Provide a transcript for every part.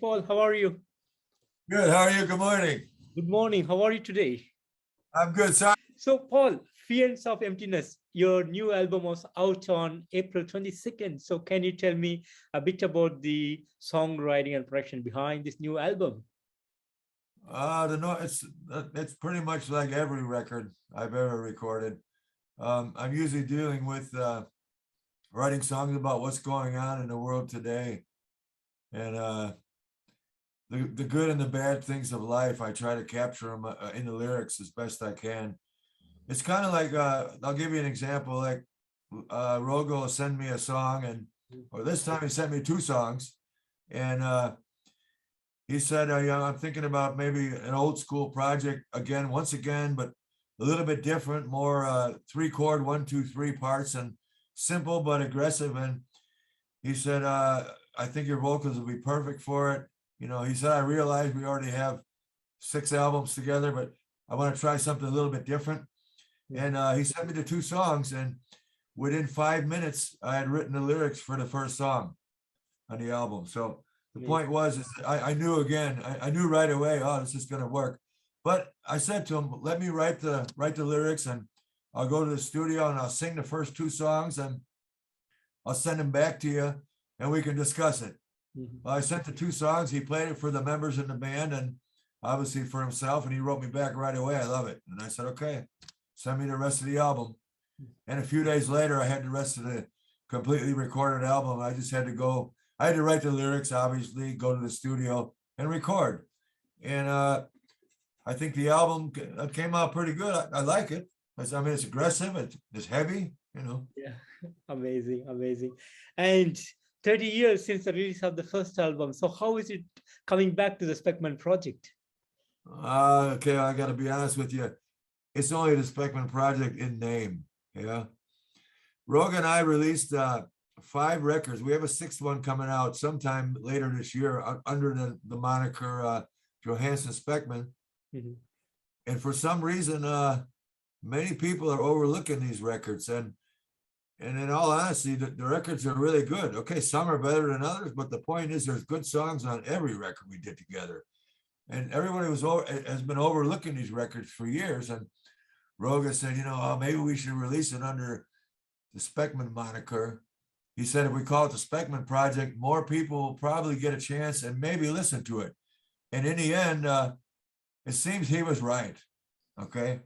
Paul, how are you? Good. How are you? Good morning. Good morning. How are you today? I'm good. Sorry. So, Paul, Fiends of Emptiness, your new album was out on April 22nd. So, can you tell me a bit about the songwriting and production behind this new album? It's pretty much like every record I've ever recorded. I'm usually dealing with writing songs about what's going on in the world today, and the good and the bad things of life. I try to capture them in the lyrics as best I can. It's kind of like I'll give you an example. Like Rogo will send me a song, or this time he sent me two songs, and he said, I'm thinking about maybe an old school project once again, but a little bit different, more 3-chord, 1, 2, 3 parts, and simple but aggressive. And he said, I think your vocals will be perfect for it. He said, I realize we already have 6 albums together, but I want to try something a little bit different. And he sent me the 2 songs, and within 5 minutes, I had written the lyrics for the first song on the album. So the point was, I knew I knew right away, oh, this is going to work. But I said to him, let me write the lyrics, and I'll go to the studio and I'll sing the first 2 songs, and I'll send them back to you, and we can discuss it. Well, I sent the 2 songs. He played it for the members in the band, and obviously for himself, and he wrote me back right away. I love it. And I said, okay, send me the rest of the album. And a few days later, I had the rest of the completely recorded album. I just had to I had to write the lyrics, obviously, go to the studio and record. And I think the album came out pretty good. I like it. I mean, it's aggressive. It's heavy, Yeah, amazing. And 30 years since the release of the first album. So how is it coming back to the Speckmann Project? Okay, I got to be honest with you. It's only the Speckmann Project in name. Yeah. Rogan and I released 5 records. We have a 6th one coming out sometime later this year under the moniker Johansson Speckmann. And for some reason, many people are overlooking these records. And in all honesty, the records are really good. Okay, some are better than others, but the point is there's good songs on every record we did together. And everybody has been overlooking these records for years. And Roga said, maybe we should release it under the Speckmann moniker. He said, if we call it the Speckmann Project, more people will probably get a chance and maybe listen to it. And in the end, it seems he was right. Okay.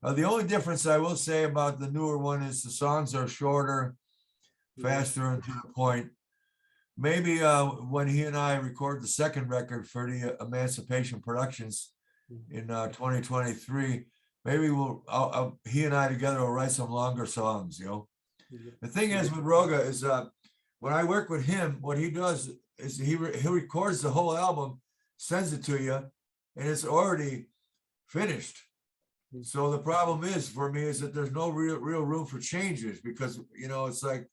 The only difference I will say about the newer one is the songs are shorter, faster, and to the point. Maybe when he and I record the 2nd record for the Emancipation Productions in 2023, maybe he and I together will write some longer songs. The thing is with Roga is when I work with him, what he does is he records the whole album, sends it to you, and it's already finished. So the problem is for me is that there's no real room for changes, because it's like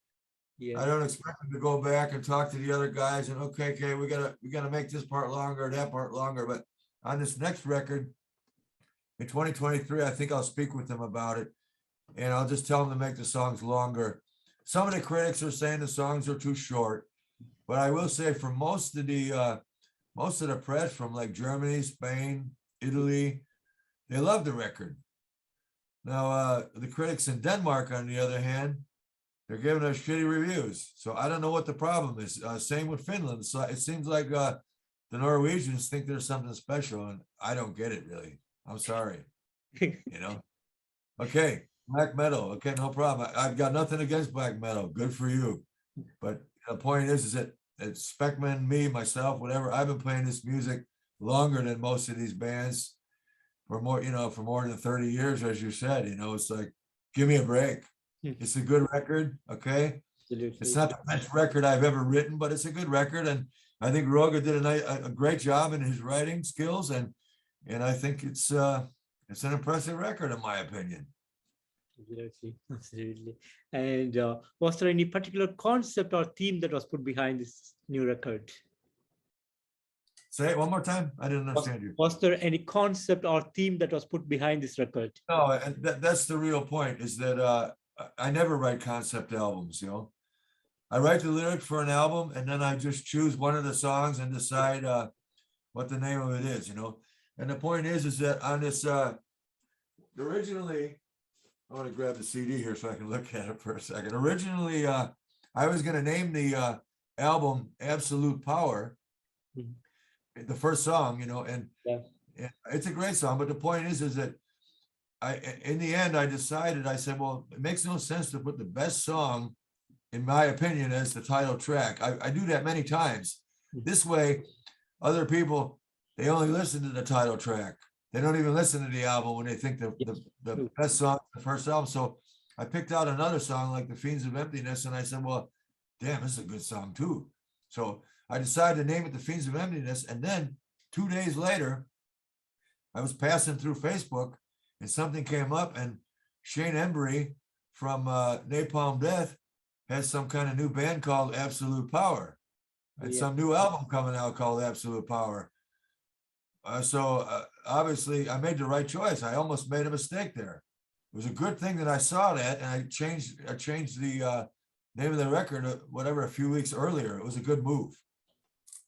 I don't expect him to go back and talk to the other guys and okay, we gotta make this part longer, that part longer. But on this next record in 2023, I think I'll speak with them about it, and I'll just tell them to make the songs longer. Some of the critics are saying the songs are too short, but I will say for most of the press from like Germany, Spain, Italy, they love the record. Now, the critics in Denmark, on the other hand, they're giving us shitty reviews. So I don't know what the problem is. Same with Finland. So it seems like the Norwegians think there's something special, and I don't get it really. I'm sorry. Okay, black metal. Okay, no problem. I've got nothing against black metal. Good for you. But the point is that it's Speckmann, me, myself, whatever. I've been playing this music longer than most of these bands. For more than 30 years, as you said, it's like, give me a break. It's a good record, okay? Absolutely. It's not the best record I've ever written, but it's a good record, and I think Roga did a great job in his writing skills, and I think it's an impressive record in my opinion. Absolutely. And was there any particular concept or theme that was put behind this new record? Say it one more time. I didn't understand you. Was there any concept or theme that was put behind this record? No, and that's the real point, is that I never write concept albums, I write the lyrics for an album, and then I just choose one of the songs and decide what the name of it is, you know. And the point is that on this originally, I want to grab the CD here so I can look at it for a second. Originally, I was going to name the album Absolute Power, the first song, you know, and it's a great song. But the point is that in the end, I decided, I said, well, it makes no sense to put the best song, in my opinion, as the title track. I do that many times. This way, other people, they only listen to the title track. They don't even listen to the album when they think the best song, the first album. So I picked out another song like the Fiends of Emptiness, and I said, well, damn, this is a good song too. So I decided to name it the Fiends of Emptiness. And then 2 days later, I was passing through Facebook and something came up, and Shane Embry from Napalm Death has some kind of new band called Absolute Power, and some new album coming out called Absolute Power. So obviously I made the right choice. I almost made a mistake there. It was a good thing that I saw that, and I changed the name of the record, whatever, a few weeks earlier. It was a good move,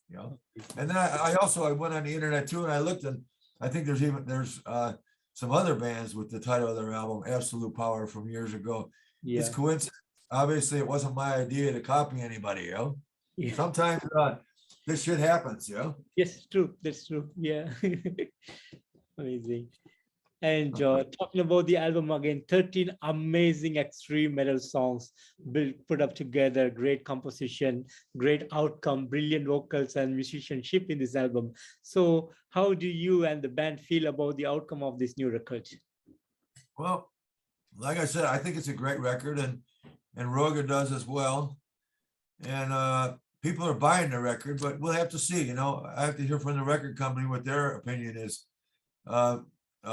you know. And then I went on the internet too, and I looked, and I think there's some other bands with the title of their album, Absolute Power, from years ago. It's coincidence. Obviously, it wasn't my idea to copy anybody, you know. Sometimes this shit happens, you know. Yes, true. That's true. Yeah. Amazing. And talking about the album again, 13 amazing extreme metal songs put up together, great composition, great outcome, brilliant vocals and musicianship in this album. So how do you and the band feel about the outcome of this new record? Well, like I said, I think it's a great record, and Roger does as well. And people are buying the record, but we'll have to see, you know. I have to hear from the record company what their opinion is.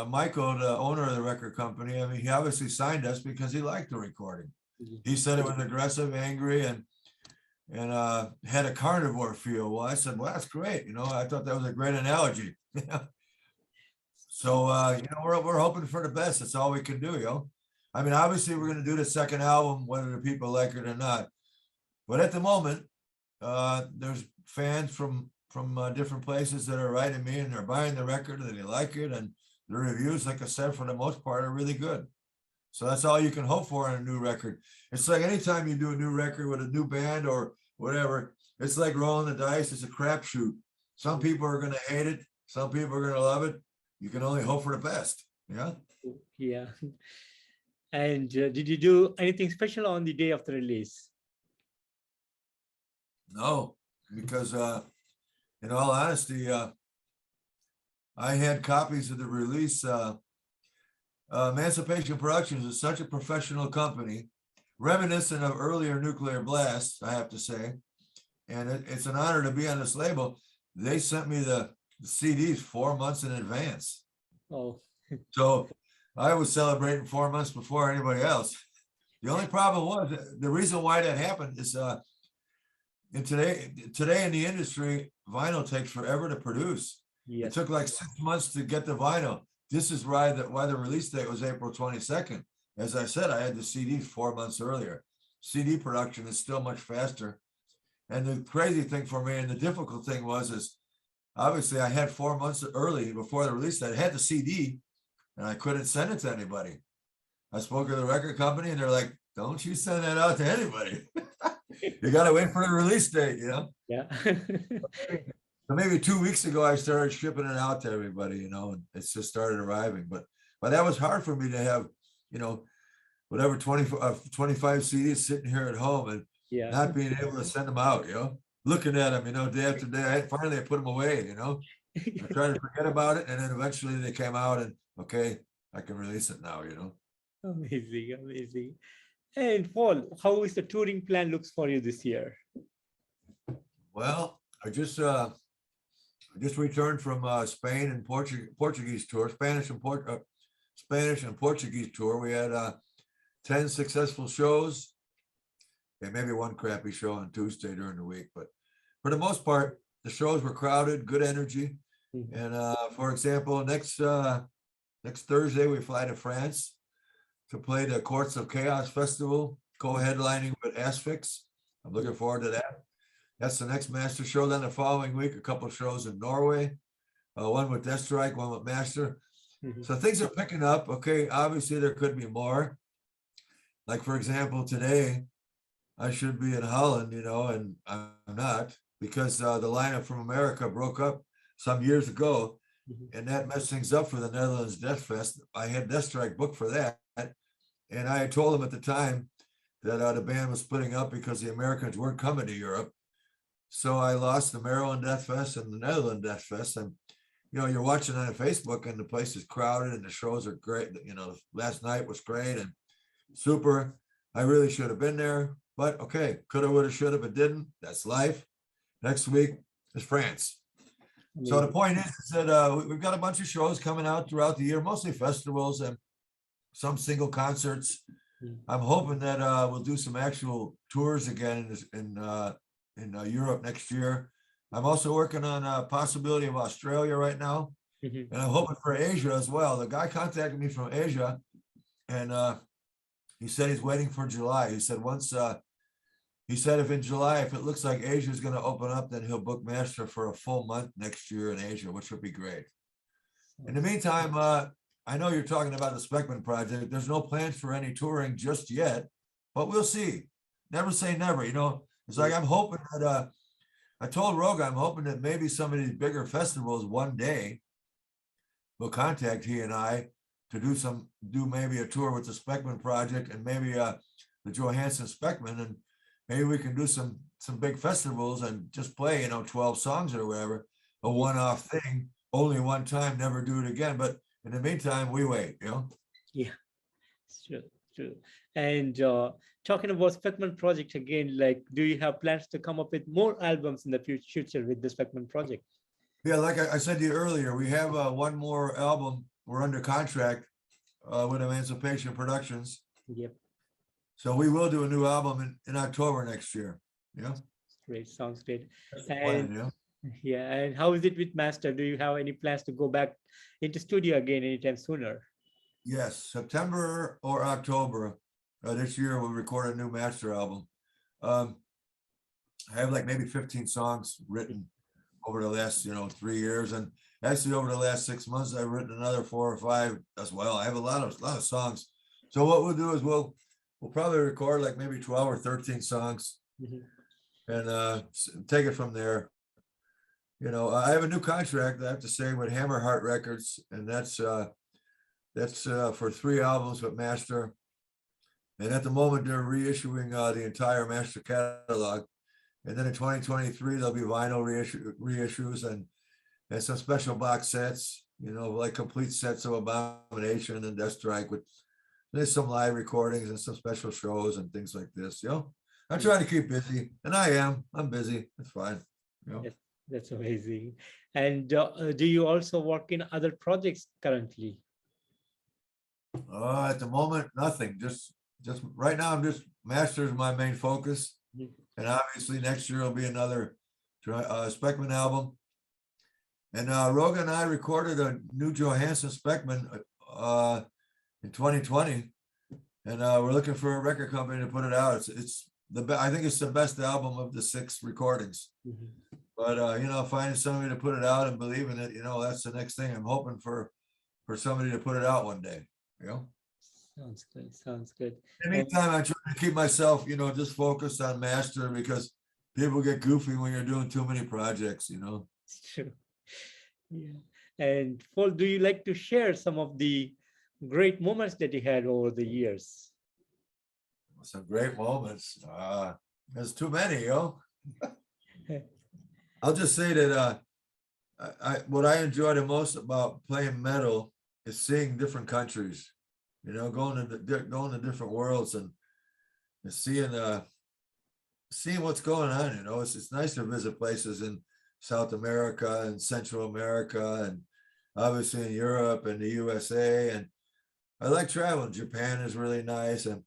Michael, the owner of the record company, I mean, he obviously signed us because he liked the recording. He said it was aggressive, angry, and had a carnivore feel. Well, I said, well, that's great. You know, I thought that was a great analogy. So, you know, we're hoping for the best. That's all we can do, you know. I mean, obviously, we're going to do the second album, whether the people like it or not. But at the moment, there's fans from different places that are writing me, and they're buying the record, and they like it, and the reviews, like I said, for the most part, are really good. So that's all you can hope for on a new record. It's like anytime you do a new record with a new band or whatever, it's like rolling the dice. It's a crapshoot. Some people are going to hate it. Some people are going to love it. You can only hope for the best. Yeah. Yeah. And did you do anything special on the day of the release? No, because in all honesty, I had copies of the release. Emancipation Productions is such a professional company, reminiscent of earlier Nuclear Blast, I have to say. And it's an honor to be on this label. They sent me the CDs 4 months in advance. Oh. So I was celebrating 4 months before anybody else. The only problem was, the reason why that happened is today in the industry, vinyl takes forever to produce. It took like 6 months to get the vinyl. This is why the release date was April 22nd. As I said, I had the CD 4 months earlier. CD production is still much faster. And the crazy thing for me, and the difficult thing is obviously I had 4 months early before the release date. I had the CD, and I couldn't send it to anybody. I spoke to the record company, and they're like, "Don't you send that out to anybody. You got to wait for the release date, you know?" Yeah. So maybe 2 weeks ago, I started shipping it out to everybody, you know, and it's just started arriving. But that was hard for me to have, you know, whatever 25 CDs sitting here at home and not being able to send them out, you know, looking at them, you know, day after day. I finally put them away, you know, I tried to forget about it. And then eventually they came out, and okay, I can release it now, you know. Amazing, amazing. And Paul, how is the touring plan looks for you this year? Well, I just returned from Spain and Portuguese tour, Spanish and Portuguese tour. We had 10 successful shows, and maybe one crappy show on Tuesday during the week. But for the most part, the shows were crowded, good energy. And for example, next Thursday, we fly to France to play the Courts of Chaos Festival, co-headlining with Asphyx. I'm looking forward to that. That's the next Master show. Then the following week, a couple of shows in Norway, one with Death Strike, one with Master. Mhm. So things are picking up. Okay, obviously there could be more. Like for example, today I should be in Holland, and I'm not because the lineup from America broke up some years ago, Mhm. and that messed things up for the Netherlands Death Fest. I had Death Strike booked for that, and I had told them at the time that the band was splitting up because the Americans weren't coming to Europe. So I lost the Maryland Death Fest and the Netherlands Death Fest, and you're watching on Facebook, and the place is crowded, and the shows are great. Last night was great and super. I really should have been there, but okay, coulda, woulda, shoulda, but didn't. That's life. Next week is France. So the Amazing. point is that we've got a bunch of shows coming out throughout the year, mostly festivals and some single concerts. Mhm. I'm hoping that we'll do some actual tours again in Europe next year. I'm also working on a possibility of Australia right now, Mhm. and I'm hoping for Asia as well. The guy contacted me from Asia, and he said he's waiting for July. He said if in July, if it looks like Asia is going to open up, then he'll book Master for a full month next year in Asia, which would be great. In the meantime, I know you're talking about the Speckmann Project. There's no plans for any touring just yet, but we'll see. Never say never. It's like I'm hoping that I told Roga I'm hoping that maybe some of these bigger festivals one day will contact he and I to do maybe a tour with the Speckmann Project and maybe the Johansson Speckmann, and maybe we can do some big festivals and just play 12 songs or whatever, a one-off thing, only one time, never do it again. But in the meantime, we wait. Yeah, sure, true. And talking about Speckmann Project again, like, do you have plans to come up with more albums in the future with the Speckmann Project? Yeah, like I said to you earlier, we have one more album. We're under contract with Emancipation Productions. Yep, So we will do a new album in October next year. Yeah. great, sounds great. That's the And plan, yeah. yeah, and how is it with Master? Do you have any plans to go back into studio again anytime sooner? Yes, September or October this year we'll record a new Master album. Um, I have like maybe 15 songs written over the last 3 years, and actually over the last 6 months I've written another 4 or 5 as well. I have a lot of songs. So what we'll do is we'll probably record like maybe 12 or 13 songs Mhm. and take it from there. I have a new contract, I have to say, with Hammerheart Records, and that's for 3 albums with Master. And at the moment, they're reissuing the entire Master catalog. And then in 2023, there'll be vinyl reissues and some special box sets, like complete sets of Abomination and Death Strike. There's some live recordings and some special shows and things like this. I'm trying to keep busy, and I am. I'm busy. It's fine. Yes, that's amazing. And do you also work in other projects currently? At the moment, nothing. Just right now, I'm just Master is my main focus, Mhm. and obviously next year will be another Speckmann album. And Roga and I recorded a new Johansson Speckmann in 2020, and we're looking for a record company to put it out. I think it's the best album of the 6 recordings. Mhm. But finding somebody to put it out and believe in it, that's the next thing. I'm hoping for somebody to put it out one day. Sounds good. Sounds good. In the meantime, I'm trying to keep myself, just focused on Master, because people get goofy when you're doing too many projects. It's true. Yeah. And Paul, do you like to share some of the great moments that you had over the years? Some great moments. There's too many, I'll just say that what I enjoy the most about playing metal is seeing different countries, going to different worlds and seeing what's going on. It's nice to visit places in South America and Central America, and obviously in Europe and the USA. And I like traveling. Japan is really nice. And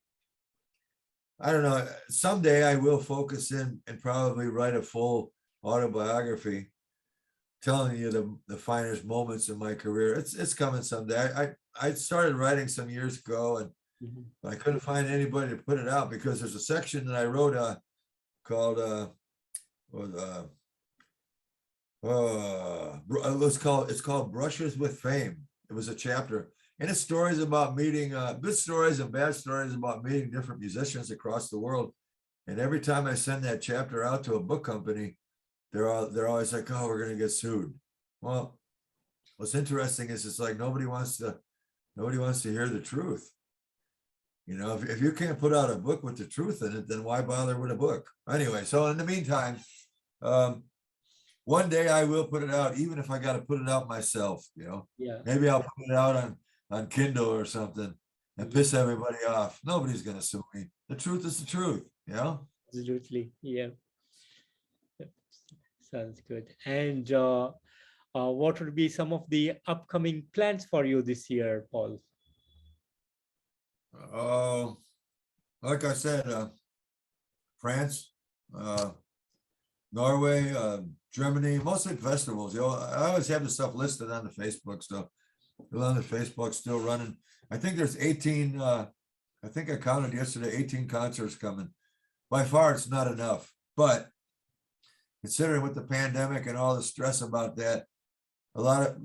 I don't know, someday I will focus in and probably write a full autobiography telling you the finest moments in my career. It's coming someday. I started writing some years ago, and Mhm. I couldn't find anybody to put it out because there's a section that I wrote called was it's called Brushes with Fame. It was a chapter, and it's stories about meeting good stories and bad stories about meeting different musicians across the world. And every time I send that chapter out to a book company, they're always like, "Oh, we're gonna get sued." Well, what's interesting is it's like nobody wants to hear the truth. You know, if you can't put out a book with the truth in it, then why bother with a book? Anyway, so in the meantime, one day I will put it out, even if I got to put it out myself. You know, Yeah. maybe I'll put it out on Kindle or something and piss everybody off. Nobody's gonna sue me. The truth is the truth. You know. Absolutely. Yeah. Sounds good. And what would be some of the upcoming plans for you this year, Paul? Oh, like I said, France, Norway, Germany, mostly festivals. You know, I always have the stuff listed on the Facebook stuff. On the Facebook, still running. I think there's 18. I think I counted yesterday, 18 concerts coming. By far, it's not enough. But considering with the pandemic and all the stress about that, a lot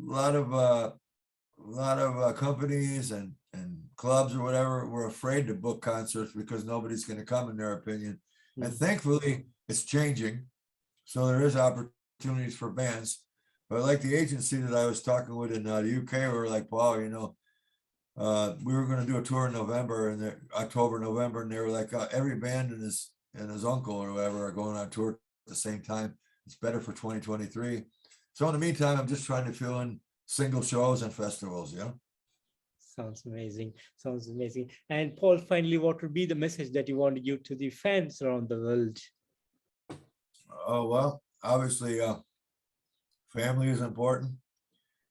of companies and clubs or whatever were afraid to book concerts because nobody's going to come, in their opinion. And thankfully, it's changing. So there is opportunities for bands. But like the agency that I was talking with in the UK, we were like, Paul, you know, we were going to do a tour in November and October, November, and they were like, every band and his uncle or whatever are going on tour at the same time. It's better for 2023. So in the meantime, I'm just trying to fill in single shows and festivals. Yeah. Sounds amazing. Sounds amazing. And Paul, finally, what would be the message that you want to give to the fans around the world? Oh, well, obviously, family is important.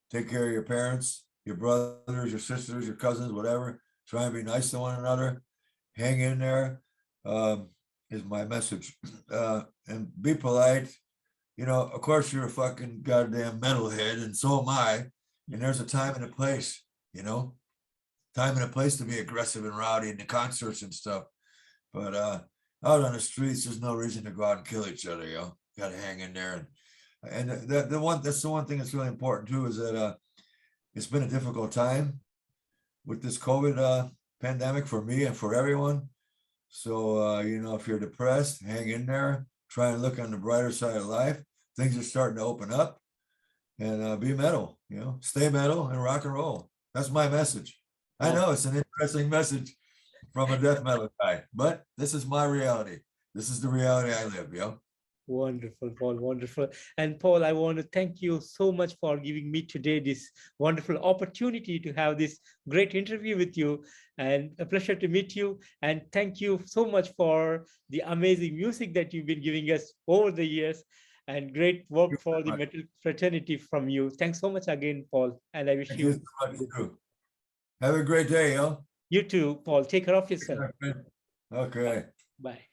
Take care of your parents, your brothers, your sisters, your cousins, whatever. Try and be nice to one another. Hang in there, is my message. And be polite. You know, of course, you're a fucking goddamn metalhead, and so am I. And there's a time and a place, you know, time and a place to be aggressive and rowdy in the concerts and stuff. But out on the streets, there's no reason to go out and kill each other. You know, got to hang in there. And that's the one thing that's really important too, is that it's been a difficult time with this COVID pandemic for me and for everyone. So you know, if you're depressed, hang in there. Try and look on the brighter side of life. Things are starting to open up, and be metal. You know, stay metal and rock and roll. That's my message. I know it's an interesting message from a death metal guy, but this is my reality. This is the reality I live. You know. Wonderful, Paul, wonderful. And Paul, I want to thank you so much for giving me today this wonderful opportunity to have this great interview with you, and a pleasure to meet you. And thank you so much for the amazing music that you've been giving us over the years, and great work for the metal fraternity from you. Thanks so much again, Paul. And I wish Thank you so much, too. Have a great day, yo. You too, Paul. Take care of yourself. Okay. Bye.